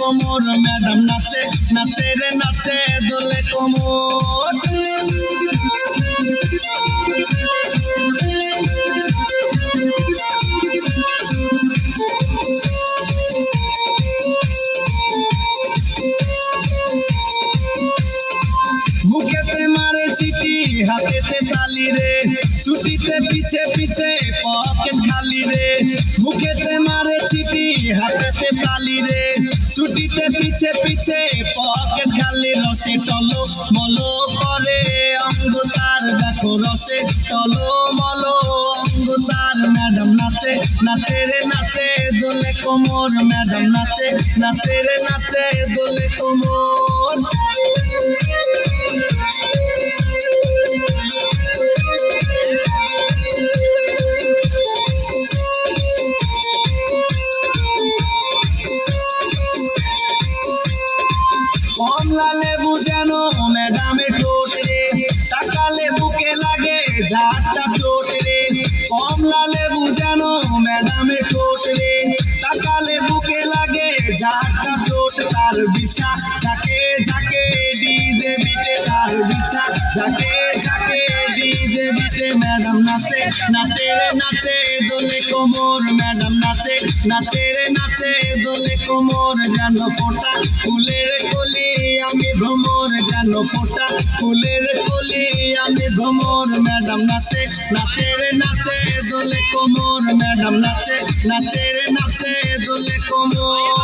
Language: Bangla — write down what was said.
কোমর ম্যাডাম নাচে নাচে রে নাচে দোলে কোমর। বুকেতে মারে চিঠি হাতেতে তালি রে, ছুটিতে পিছে পিছে পকেট খালি রে। বুকেতে মারে চিঠি হাতেতে তালি রে, ছুটিতে পিছে পিছে পকেট খালি। রসে টলো মলো করে অঙ্গ তার, দেখো রসে টলো মলো অঙ্গ তার। ম্যাডাম নাচে নাচে রে নাচে দোলে কোমর, ম্যাডাম নাচে নাচে রে নাচে দোলে কোমর। কমলা লেবু যেন ম্যাডামের ঠোঁট রে, তাকালে বুকে লাগে ঝাড়টা চোট রে। কমলা লেবু যেন ম্যাডামের ঠোঁট রে, তাকালে বুকে লাগে ঝাড়টা চোট। তার বিছা ঝাঁকে ঝাঁকে ডিজে বিটে, তার বিছা ঝাঁকে ঝাঁকে ডিজে বিটে। ম্যাডাম নাচে নাচে রে নাচে দোলে কোমর, ম্যাডাম নাচে নাচে রে নাচে দোলে কোমর। যেন ফোঁটা ফুলের কলি আমি ভ্রমর, যেন ফোঁটা ফুলের কলি আমি ভ্রমর। ম্যাডাম নাচে নাচে রে নাচে দোলে কোমর, ম্যাডাম নাচে নাচে রে নাচে দোলে কোমর।